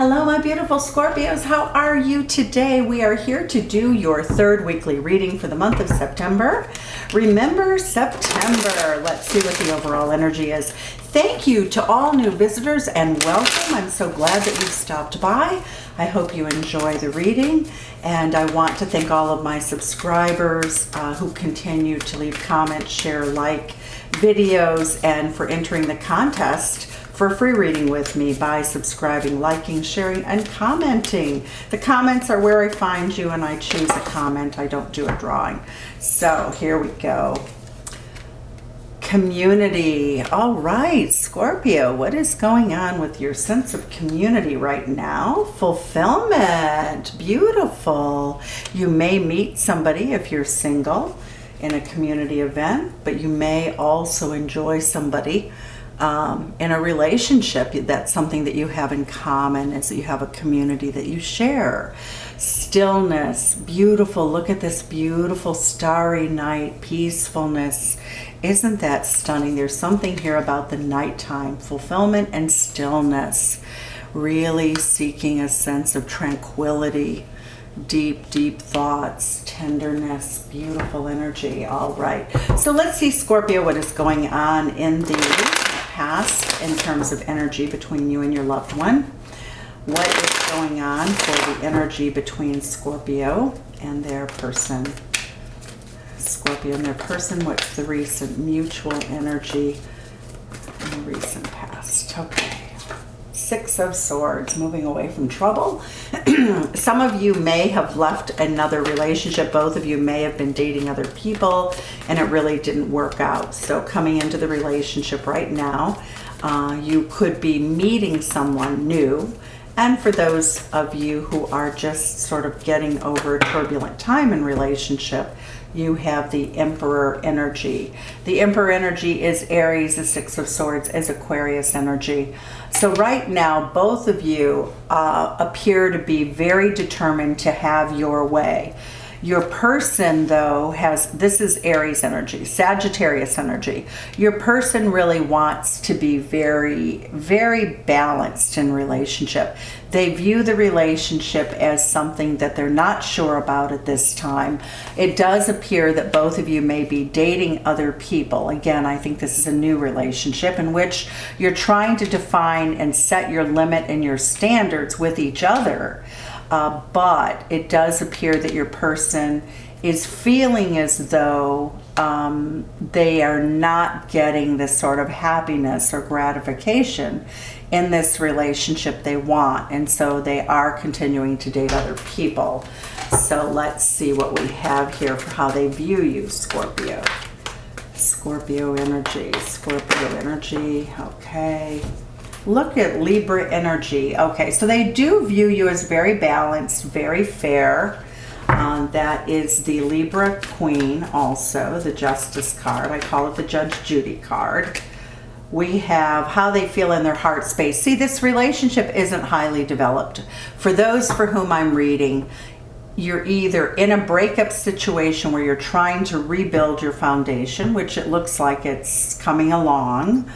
Hello, my beautiful Scorpios. How are you today? We are here to do your third weekly reading for the month of September. Remember September. Let's see what the overall energy is. Thank you to all new visitors and welcome. I'm so glad that you've stopped by. I hope you enjoy the reading, and I want to thank all of my subscribers who continue to leave comments, share, like videos, and for entering the contest for a free reading with me by subscribing, liking, sharing, and commenting. The comments are where I find you, and I choose a comment. I don't do a drawing. So here we go. Community. All right, Scorpio, what is going on with your sense of community right now? Fulfillment. Beautiful. You may meet somebody if you're single in a community event, but you may also enjoy somebody in a relationship. That's something that you have in common, is that you have a community that you share. Stillness, beautiful. Look at this beautiful starry night, peacefulness. Isn't that stunning? There's something here about the nighttime, fulfillment and stillness, really seeking a sense of tranquility, deep, deep thoughts, tenderness, beautiful energy. All right. So let's see, Scorpio, what is going on in the past in terms of energy between you and your loved one. What is going on for the energy between Scorpio and their person? Scorpio and their person, what's the recent mutual energy in the recent past? Okay. Six of Swords, moving away from trouble. Some of you may have left another relationship. Both of you may have been dating other people and it really didn't work out. So coming into the relationship right now, you could be meeting someone new. And for those of you who are just sort of getting over a turbulent time in relationship, you have the Emperor energy. The Emperor energy is Aries. The Six of Swords is Aquarius energy. So right now, both of you appear to be very determined to have your way. Your person, though, this is Aries energy, Sagittarius energy. Your person really wants to be very, very balanced in relationship. They view the relationship as something that they're not sure about at this time. It does appear that both of you may be dating other people. Again, I think this is a new relationship in which you're trying to define and set your limit and your standards with each other. But it does appear that your person is feeling as though they are not getting the sort of happiness or gratification in this relationship they want. And so they are continuing to date other people. So let's see what we have here for how they view you, Scorpio. Scorpio energy, Scorpio energy, okay. Look at Libra energy. Okay, so they do view you as very balanced, very fair. That is the Libra Queen also, the Justice card. I call it the Judge Judy card. We have how they feel in their heart space. See, this relationship isn't highly developed. For those for whom I'm reading, you're either in a breakup situation where you're trying to rebuild your foundation, which it looks like it's coming along,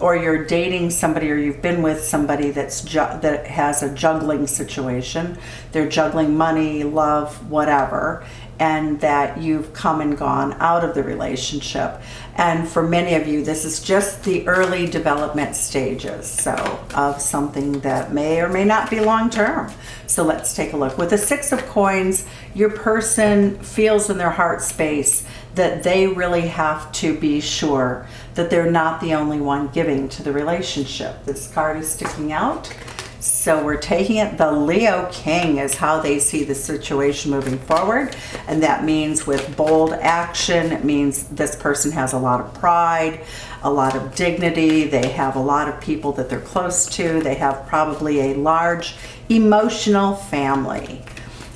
or you're dating somebody, or you've been with somebody that has a juggling situation. They're juggling money, love, whatever, and that you've come and gone out of the relationship. And for many of you, this is just the early development stages, so of something that may or may not be long-term. So let's take a look. With the Six of Coins, your person feels in their heart space that they really have to be sure that they're not the only one giving to the relationship. This card is sticking out. So we're taking it. The Leo King is how they see the situation moving forward. And that means with bold action, it means this person has a lot of pride, a lot of dignity. They have a lot of people that they're close to. They have probably a large emotional family.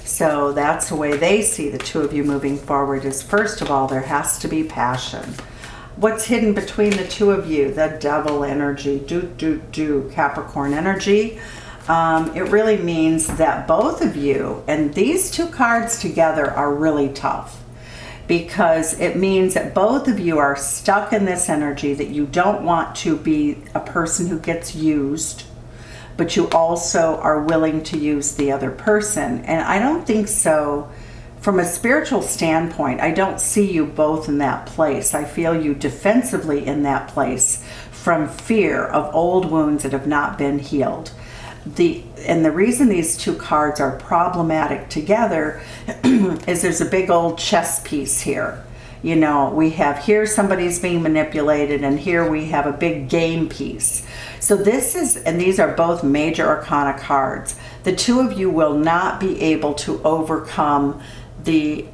So that's the way they see the two of you moving forward, is first of all, there has to be passion. What's hidden between the two of you? The Devil energy, Capricorn energy. It really means that both of you, and these two cards together are really tough, because it means that both of you are stuck in this energy that you don't want to be a person who gets used, but you also are willing to use the other person. And I don't think so. From a spiritual standpoint, I don't see you both in that place. I feel you defensively in that place from fear of old wounds that have not been healed. And the reason these two cards are problematic together is there's a big old chess piece here. You know, we have here somebody's being manipulated, and here we have a big game piece. So this is, and these are both major arcana cards. The two of you will not be able to overcome the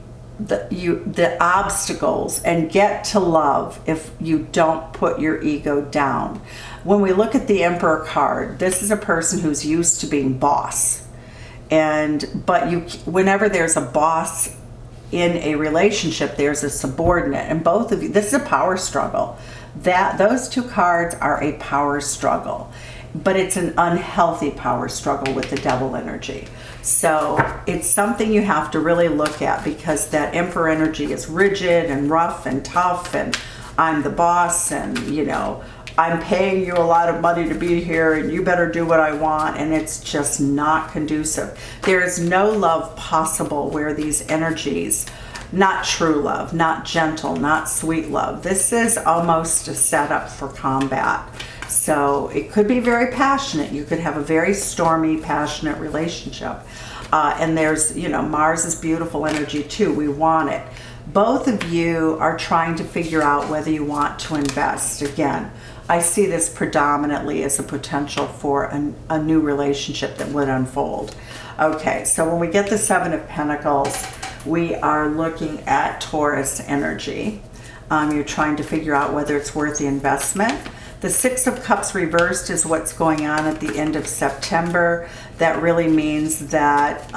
obstacles and get to love if you don't put your ego down. When we look at the Emperor card, this is a person who's used to being boss. But whenever there's a boss in a relationship, there's a subordinate, and both of you, this is a power struggle. Those two cards are a power struggle, but it's an unhealthy power struggle with the devil energy. So it's something you have to really look at, because that Emperor energy is rigid and rough and tough, and I'm the boss, and you know, I'm paying you a lot of money to be here and you better do what I want, and it's just not conducive. There is no love possible where these energies, not true love, not gentle, not sweet love. This is almost a setup for combat. So it could be very passionate. You could have a very stormy, passionate relationship. And there's, you know, Mars is beautiful energy too. We want it. Both of you are trying to figure out whether you want to invest. Again, I see this predominantly as a potential for a new relationship that would unfold. Okay, so when we get the Seven of Pentacles, we are looking at Taurus energy. You're trying to figure out whether it's worth the investment. The Six of Cups reversed is what's going on at the end of September. That really means that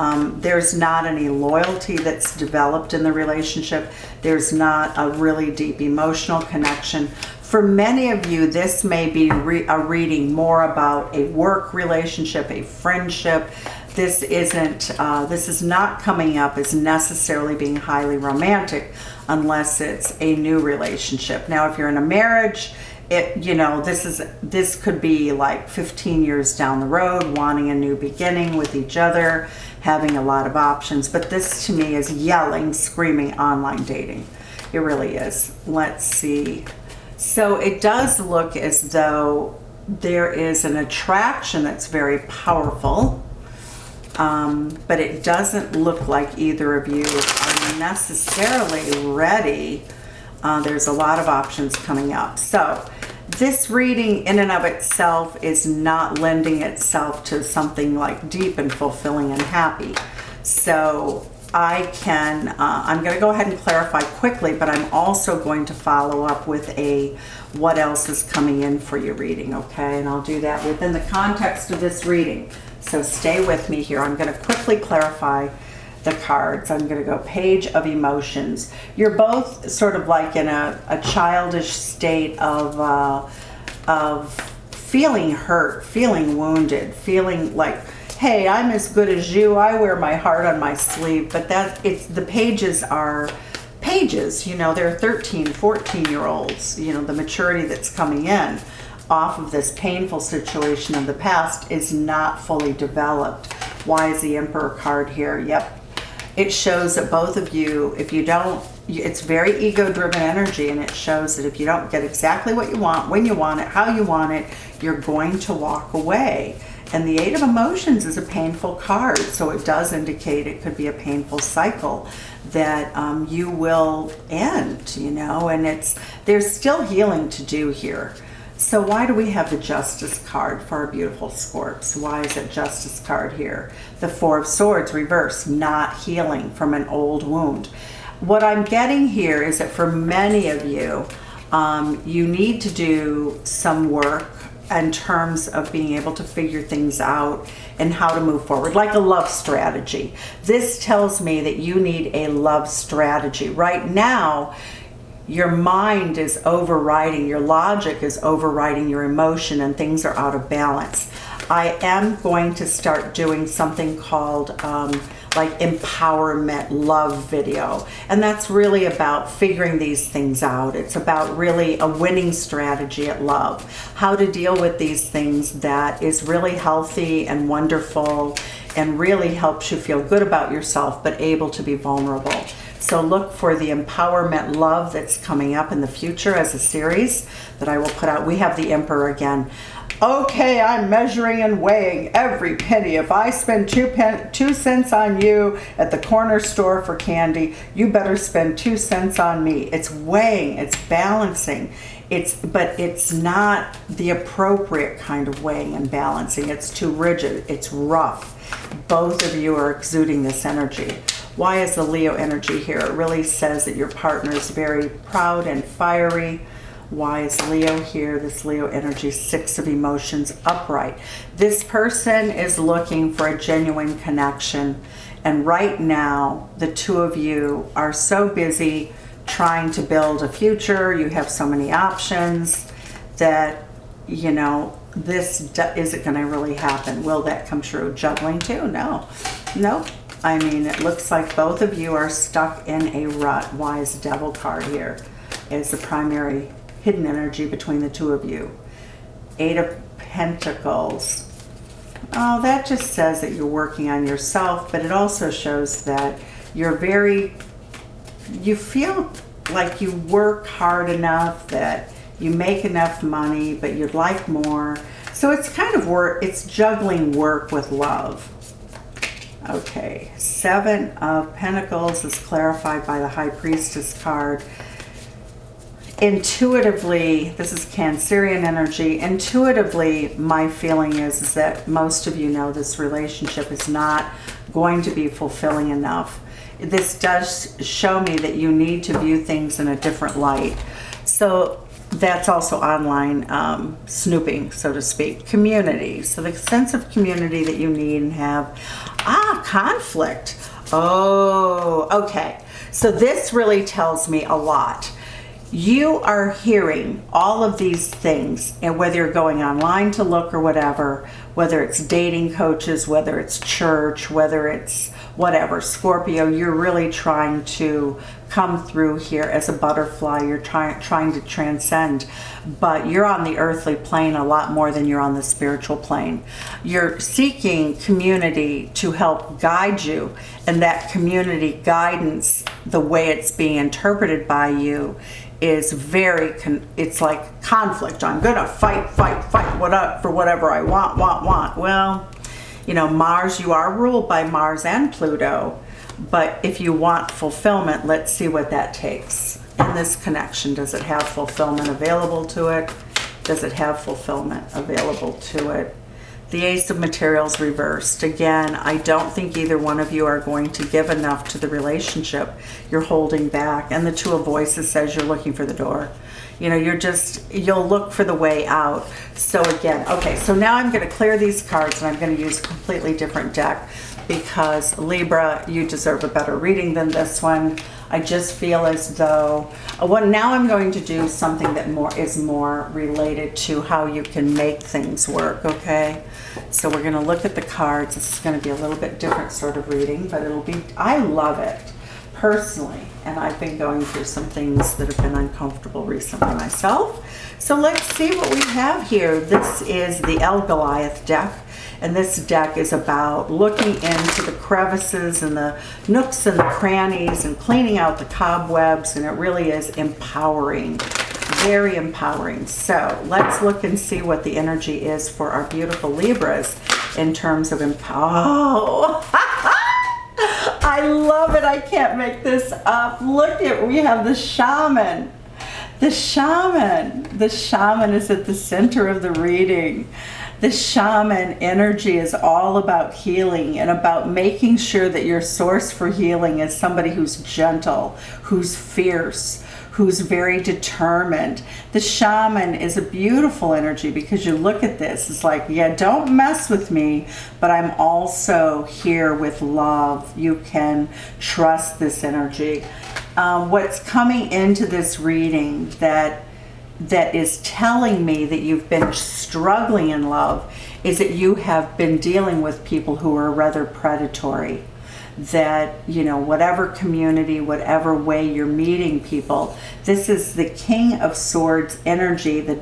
there's not any loyalty that's developed in the relationship. There's not a really deep emotional connection. For many of you, this may be a reading more about a work relationship, a friendship. This is not coming up as necessarily being highly romantic unless it's a new relationship. Now, if you're in a marriage, this could be like 15 years down the road, wanting a new beginning with each other, having a lot of options. But this to me is yelling, screaming online dating. It really is. Let's see. So it does look as though there is an attraction that's very powerful, but it doesn't look like either of you are necessarily ready. There's a lot of options coming up. So this reading in and of itself is not lending itself to something like deep and fulfilling and happy. So I'm going to go ahead and clarify quickly, but I'm also going to follow up with a what else is coming in for your reading, okay? And I'll do that within the context of this reading. So stay with me here. I'm going to quickly clarify the cards. I'm going to go Page of Emotions. You're both sort of like in a childish state of feeling hurt, feeling wounded, feeling like, hey, I'm as good as you. I wear my heart on my sleeve. But the pages are pages, you know, they're 13, 14-year-olds, you know, the maturity that's coming in off of this painful situation of the past is not fully developed. Why is the Emperor card here? Yep. It shows that both of you, if you don't, it's very ego-driven energy, and it shows that if you don't get exactly what you want, when you want it, how you want it, you're going to walk away. And the Eight of Emotions is a painful card, so it does indicate it could be a painful cycle that you will end, you know, and there's still healing to do here. So why do we have the Justice card for our beautiful Scorps? Why is it Justice card here? The Four of Swords reverse, not healing from an old wound. What I'm getting here is that for many of you, you need to do some work in terms of being able to figure things out and how to move forward, like a love strategy. This tells me that you need a love strategy. Right now, your mind is overriding, your logic is overriding your emotion, and things are out of balance. I am going to start doing something called like empowerment love video. And that's really about figuring these things out. It's about really a winning strategy at love. How to deal with these things that is really healthy and wonderful and really helps you feel good about yourself, but able to be vulnerable. So look for the empowerment love that's coming up in the future as a series that I will put out. We have the Emperor again. Okay, I'm measuring and weighing every penny. If I spend 2 cents on you at the corner store for candy, you better spend 2 cents on me. It's weighing, it's balancing. But it's not the appropriate kind of weighing and balancing. It's too rigid, it's rough. Both of you are exuding this energy. Why is the Leo energy here? It really says that your partner is very proud and fiery. Why is Leo here? This Leo energy, 6 of emotions, upright. This person is looking for a genuine connection. And right now, the two of you are so busy trying to build a future. You have so many options that, you know, this isn't going to really happen. Will that come true? Juggling too? No. Nope. I mean, it looks like both of you are stuck in a rut. Why is the Devil card here? Is the primary hidden energy between the two of you. 8 of Pentacles. Oh, that just says that you're working on yourself, but it also shows that you're you feel like you work hard enough, that you make enough money, but you'd like more. So it's kind of work, it's juggling work with love. Okay, 7 of Pentacles is clarified by the High Priestess card. Intuitively, this is Cancerian energy. Intuitively, my feeling is that most of you know this relationship is not going to be fulfilling enough. This does show me that you need to view things in a different light. So that's also online snooping, so to speak. Community. So the sense of community that you need and have. Conflict. Oh, okay. So this really tells me a lot. You are hearing all of these things, and whether you're going online to look or whatever, whether it's dating coaches, whether it's church, whether it's whatever, Scorpio, you're really trying to come through here as a butterfly. You're trying to transcend, but you're on the earthly plane a lot more than you're on the spiritual plane. You're seeking community to help guide you, and that community guidance, the way it's being interpreted by you, is it's like conflict. I'm gonna fight for whatever I want. Well, you know, Mars, you are ruled by Mars and Pluto, but if you want fulfillment, let's see what that takes. In this connection, does it have fulfillment available to it? Does it have fulfillment available to it? The Ace of Materials reversed. Again, I don't think either one of you are going to give enough to the relationship. You're holding back. And the Two of Voices says you're looking for the door. You know, you'll look for the way out. So again, okay, so now I'm going to clear these cards and I'm going to use a completely different deck because Libra, you deserve a better reading than this one. I just feel as though, now I'm going to do something that is more related to how you can make things work, okay? So we're going to look at the cards. This is going to be a little bit different sort of reading, but I love it personally. And I've been going through some things that have been uncomfortable recently myself. So let's see what we have here. This is the El Goliath deck. And this deck is about looking into the crevices and the nooks and the crannies and cleaning out the cobwebs. And it really is empowering, very empowering. So let's look and see what the energy is for our beautiful Libras in terms of empower. I love it. I can't make this up. Look at, we have the Shaman. The Shaman. The Shaman is at the center of the reading. The Shaman energy is all about healing and about making sure that your source for healing is somebody who's gentle, who's fierce, who's very determined. The Shaman is a beautiful energy because you look at this, it's like, yeah, don't mess with me, but I'm also here with love. You can trust this energy. What's coming into this reading that is telling me that you've been struggling in love is that you have been dealing with people who are rather predatory. That, you know, whatever community, whatever way you're meeting people, this is the King of Swords energy, the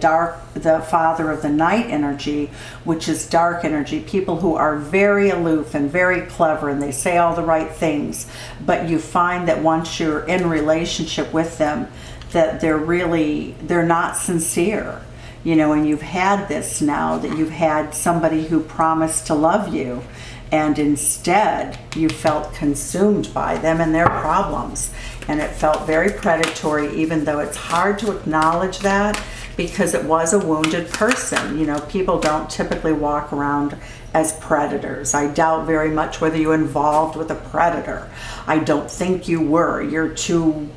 Father of the Night energy, which is dark energy. People who are very aloof and very clever, and they say all the right things, but you find that once you're in relationship with them, that they're not sincere. You know, and you've had this now, that you've had somebody who promised to love you, and instead you felt consumed by them and their problems, and it felt very predatory, even though it's hard to acknowledge that because it was a wounded person. You know, people don't typically walk around as predators. I doubt very much whether you were involved with a predator. I don't think you were. You're too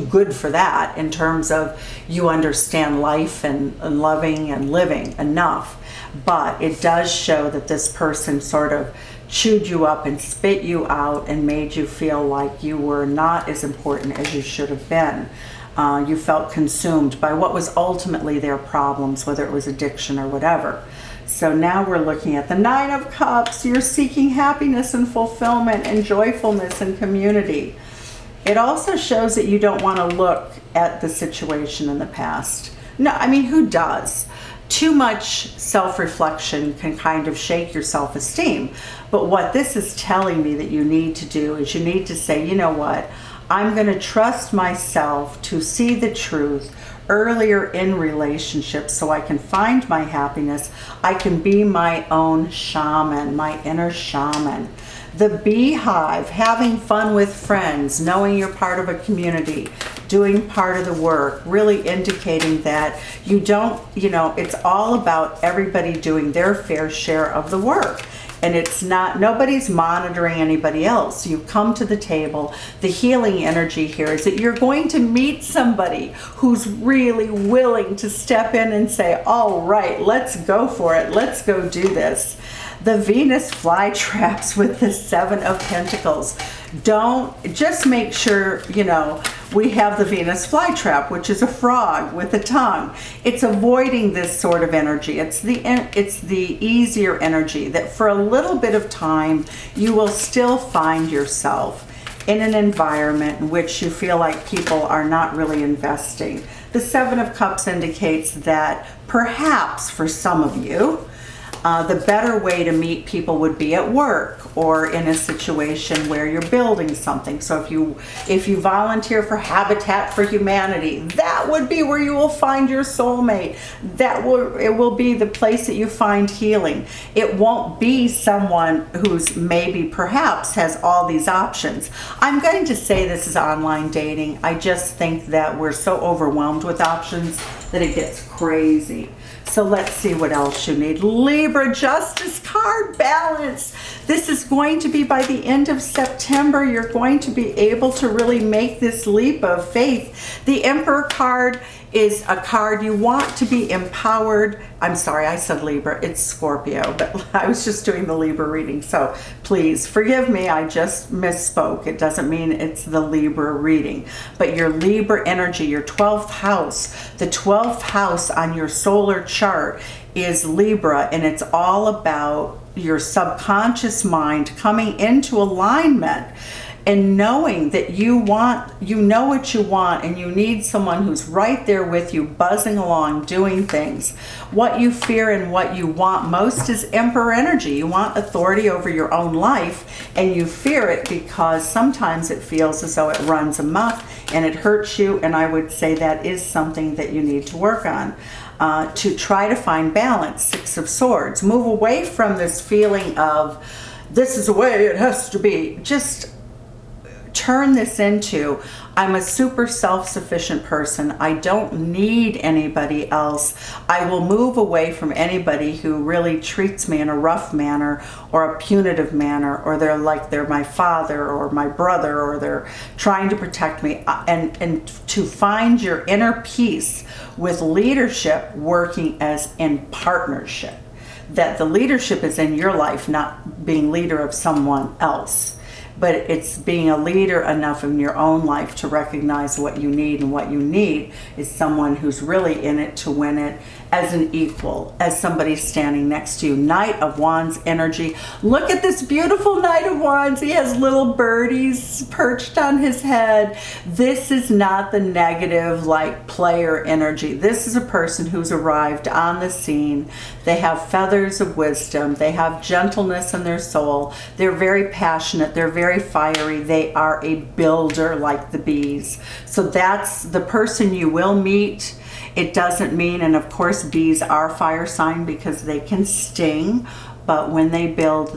good for that, in terms of you understand life and loving and living enough. But it does show that this person sort of chewed you up and spit you out and made you feel like you were not as important as you should have been. You felt consumed by what was ultimately their problems, whether it was addiction or whatever. So now we're looking at the Nine of Cups. You're seeking happiness and fulfillment and joyfulness and community. It also shows that you don't want to look at the situation in the past. No, I mean, who does? Too much self-reflection can kind of shake your self-esteem. But what this is telling me that you need to do is you need to say, you know what? I'm going to trust myself to see the truth earlier in relationships so I can find my happiness. I can be my own shaman, my inner shaman. The beehive, having fun with friends, knowing you're part of a community, doing part of the work, really indicating that you don't, you know, it's all about everybody doing their fair share of the work. And it's not, nobody's monitoring anybody else. You come to the table. The healing energy here is that you're going to meet somebody who's really willing to step in and say, all right, let's go for it. Let's go do this. The Venus flytraps with the Seven of Pentacles. Just make sure, you know, we have the Venus flytrap, which is a frog with a tongue. It's avoiding this sort of energy. It's the easier energy that for a little bit of time, you will still find yourself in an environment in which you feel like people are not really investing. The Seven of Cups indicates that perhaps for some of you, the better way to meet people would be at work or in a situation where you're building something. So if you volunteer for Habitat for Humanity, that would be where you will find your soulmate. It will be the place that you find healing. It won't be someone who's maybe perhaps has all these options. I'm going to say this is online dating. I just think that we're so overwhelmed with options that it gets crazy. So let's see what else you need. Libra, Justice card, balance. This is going to be by the end of September. You're going to be able to really make this leap of faith. The Emperor card is a card you want to be empowered. I'm sorry, I said Libra, it's Scorpio, but I was just doing the Libra reading, so please forgive me, I just misspoke. It doesn't mean it's the Libra reading, but your Libra energy, your 12th house, the 12th house on your solar chart is Libra, and it's all about your subconscious mind coming into alignment and knowing that you know what you want, and you need someone who's right there with you, buzzing along, doing things. What you fear and what you want most is Emperor energy. You want authority over your own life, and you fear it because sometimes it feels as though it runs amok and it hurts you, and I would say that is something that you need to work on. To try to find balance, Six of Swords. Move away from this feeling of, this is the way it has to be. Just turn this into, I'm a super self-sufficient person. I don't need anybody else. I will move away from anybody who really treats me in a rough manner or a punitive manner, or they're like they're my father or my brother, or they're trying to protect me. And to find your inner peace with leadership, working as in partnership. That the leadership is in your life, not being leader of someone else. But it's being a leader enough in your own life to recognize what you need, and what you need is someone who's really in it to win it as an equal, as somebody standing next to you. Knight of Wands energy. Look at this beautiful Knight of Wands. He has little birdies perched on his head. This is not the negative, like, player energy. This is a person who's arrived on the scene. They have feathers of wisdom. They have gentleness in their soul. They're very passionate. They're very fiery. They are a builder like the bees. So that's the person you will meet. It doesn't mean, and of course bees are fire sign because they can sting, but when they build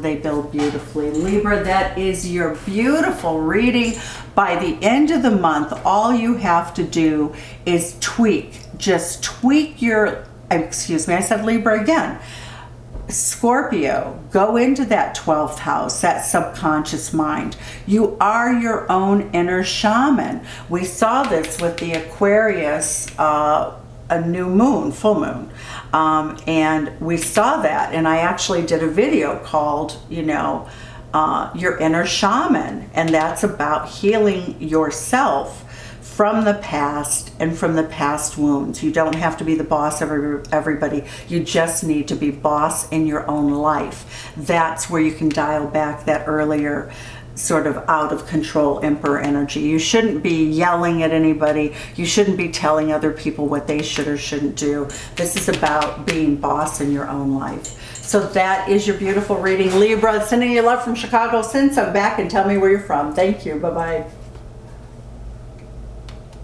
beautifully. Libra, that is your beautiful reading. By the end of the month, all you have to do is tweak. Just tweak your, excuse me, I said Libra again. Scorpio, go into that 12th house, that subconscious mind. You are your own inner shaman. We saw this with the Aquarius, a new moon, full moon. And we saw that, and I actually did a video called, you know, your inner shaman. And that's about healing yourself from the past and from the past wounds. You don't have to be the boss of everybody. You just need to be boss in your own life. That's where you can dial back that earlier sort of out of control emperor energy. You shouldn't be yelling at anybody. You shouldn't be telling other people what they should or shouldn't do. This is about being boss in your own life. So that is your beautiful reading, Libra. Sending you love from Chicago. Send some back and tell me where you're from. Thank you. Bye-bye.